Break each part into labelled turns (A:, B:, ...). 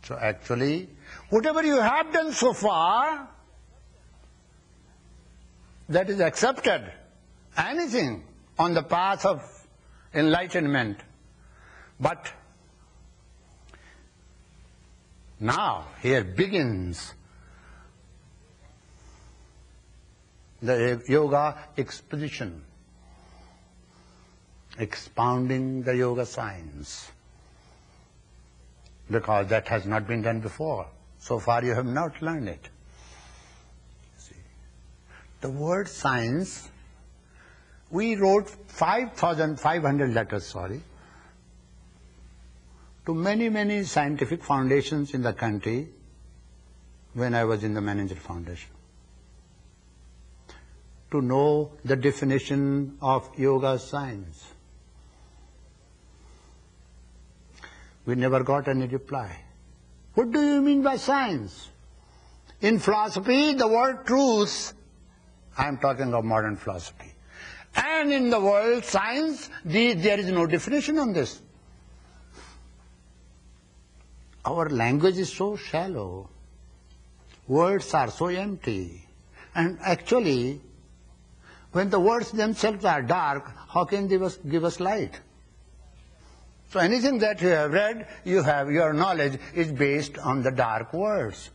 A: So actually, whatever you have done so far, that is accepted. Anything on the path of enlightenment. But now, here begins the yoga exposition, expounding the yoga science, because that has not been done before. So far you have not learned it. See, the word science, we wrote 5,500 letters, to many scientific foundations in the country when I was in the Manager Foundation, to know the definition of yoga science. We never got any reply. What do you mean by science? In philosophy, the word truth, I am talking of modern philosophy. And in the world science, there is no definition on this. Our language is so shallow. Words are so empty. And actually, when the words themselves are dark, how can they give us light? So anything that you have read, your knowledge is based on the dark words,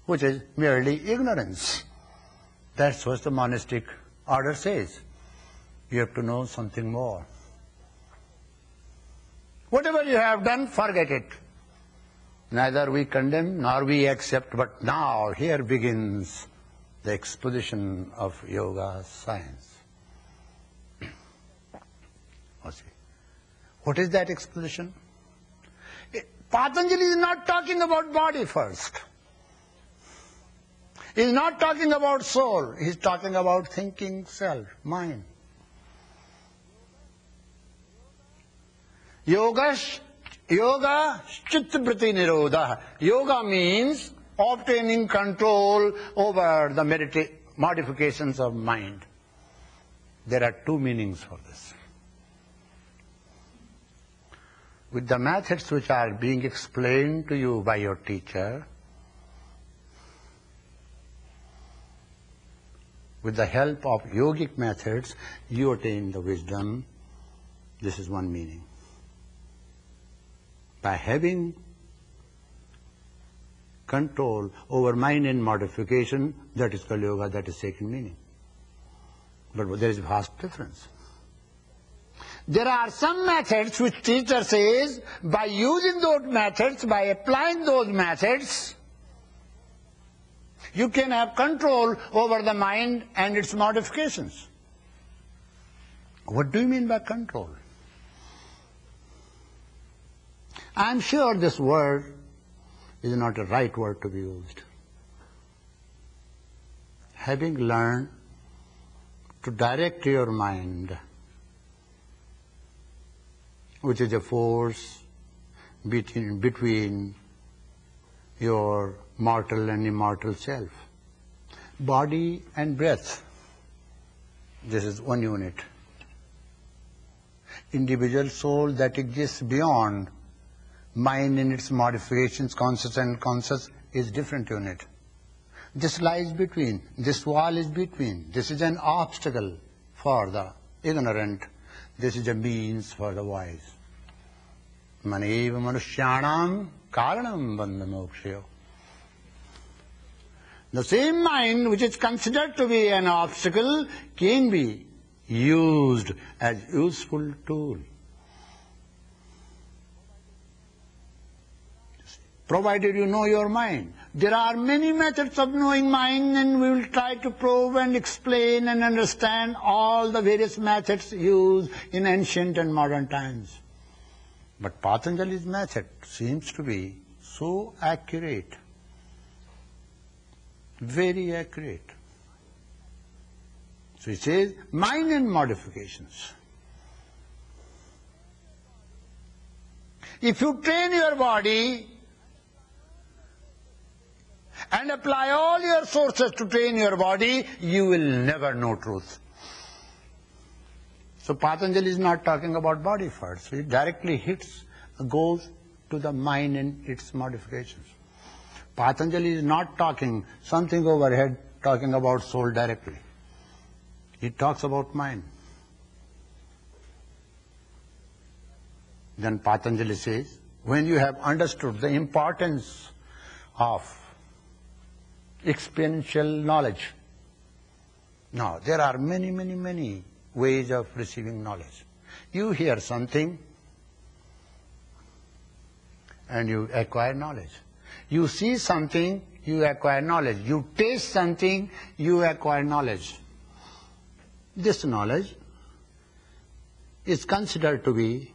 A: which is merely ignorance. That's what the monastic order says. You have to know something more. Whatever you have done, forget it. Neither we condemn nor we accept, but now here begins the exposition of yoga science. What is that exposition? Patanjali is not talking about body first. He is not talking about soul. He is talking about thinking self, mind. Yoga chitta-vritti nirodha. Yoga means obtaining control over the modifications of mind. There are two meanings for this. With the methods which are being explained to you by your teacher, with the help of yogic methods, you attain the wisdom. This is one meaning. By having control over mind and modification, that is called yoga, that is second meaning. But there is a vast difference. There are some methods which teacher says, by using those methods, by applying those methods, you can have control over the mind and its modifications. What do you mean by control? I am sure this word is not a right word to be used. Having learned to direct your mind, which is a force between your mortal and immortal self. Body and breath, this is one unit. Individual soul that exists beyond mind in its modifications, conscious and unconscious, is different unit. This lies between, this wall is between. This is an obstacle for the ignorant. This is a means for the wise. Maneva manushyanam karanam bandhamokshayo. The same mind which is considered to be an obstacle can be used as useful tool. Provided you know your mind. There are many methods of knowing mind, and we will try to probe and explain and understand all the various methods used in ancient and modern times. But Patanjali's method seems to be so accurate, very accurate. So he says, mind and modifications. If you train your body and apply all your sources to train your body, you will never know truth. So Patanjali is not talking about body first. He directly goes to the mind and its modifications. Patanjali is not talking something overhead, talking about soul directly. He talks about mind. Then Patanjali says, when you have understood the importance of experiential knowledge, now there are many ways of receiving knowledge. You hear something and you acquire knowledge. You see something, you acquire knowledge. You taste something, you acquire knowledge. This knowledge is considered to be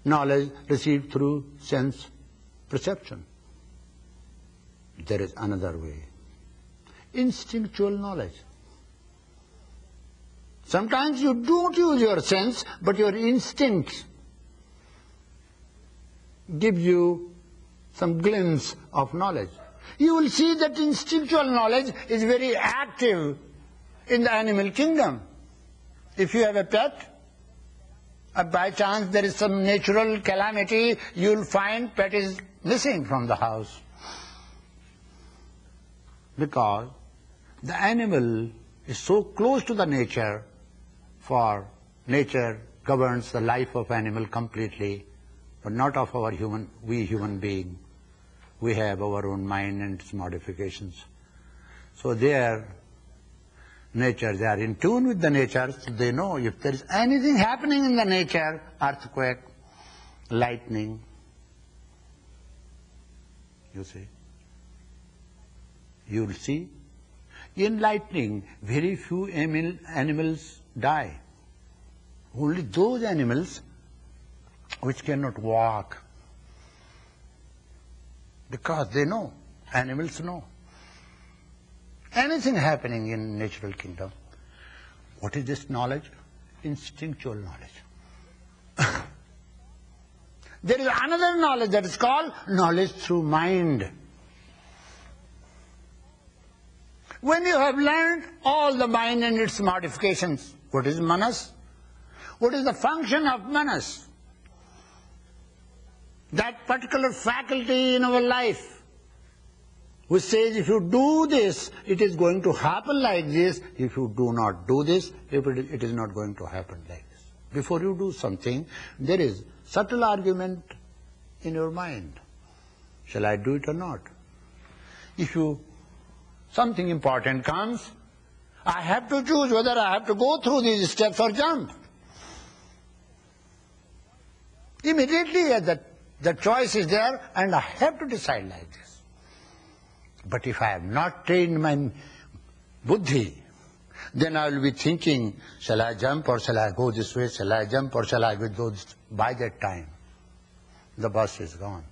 A: knowledge received through sense perception. There is another way. Instinctual knowledge. Sometimes you don't use your sense, but your instinct gives you some glimpse of knowledge. You will see that instinctual knowledge is very active in the animal kingdom. If you have a pet, by chance there is some natural calamity, you will find pet is missing from the house. Because the animal is so close to the nature, for nature governs the life of animal completely, but not of our human being. We have our own mind and its modifications. So their nature, they are in tune with the nature, so they know if there is anything happening in the nature, earthquake, lightning, you see. You will see, in lightning, very few animals die. Only those animals which cannot walk. Because they know, animals know. Anything happening in natural kingdom. What is this knowledge? Instinctual knowledge. There is another knowledge that is called knowledge through mind. When you have learned all the mind and its modifications, what is manas? What is the function of manas? That particular faculty in our life which says if you do this, it is going to happen like this. If you do not do this, it is not going to happen like this. Before you do something, there is subtle argument in your mind. Shall I do it or not? If something important comes, I have to choose whether I have to go through these steps or jump. Immediately the choice is there and I have to decide like this. But if I have not trained my buddhi, then I will be thinking, shall I jump or shall I go this way? Shall I jump or shall I go this way? By that time, the bus is gone.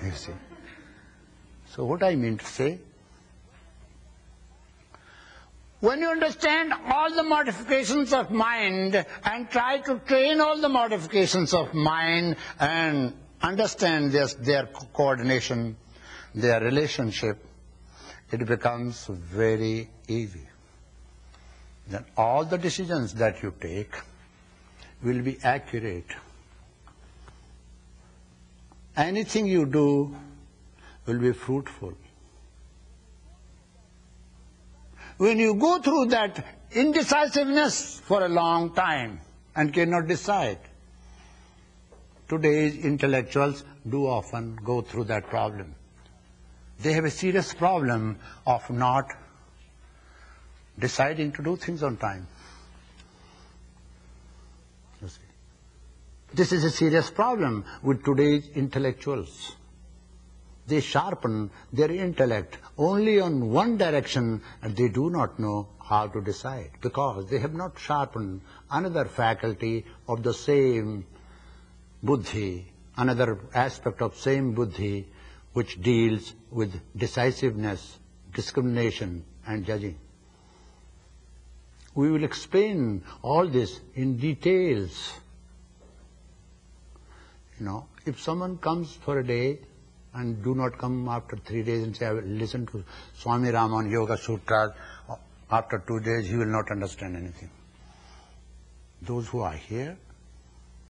A: You see. So what I mean to say, when you understand all the modifications of mind and try to train all the modifications of mind and understand their coordination, their relationship, it becomes very easy. Then all the decisions that you take will be accurate. Anything you do will be fruitful. When you go through that indecisiveness for a long time and cannot decide, today's intellectuals do often go through that problem. They have a serious problem of not deciding to do things on time. You see. This is a serious problem with today's intellectuals. They sharpen their intellect only on one direction and they do not know how to decide because they have not sharpened another faculty of the same buddhi, another aspect of same buddhi which deals with decisiveness, discrimination and judging. We will explain all this in details. If someone comes for a day and do not come after 3 days and say, I will listen to Swami Rama on Yoga Sutras, after 2 days he will not understand anything. Those who are here,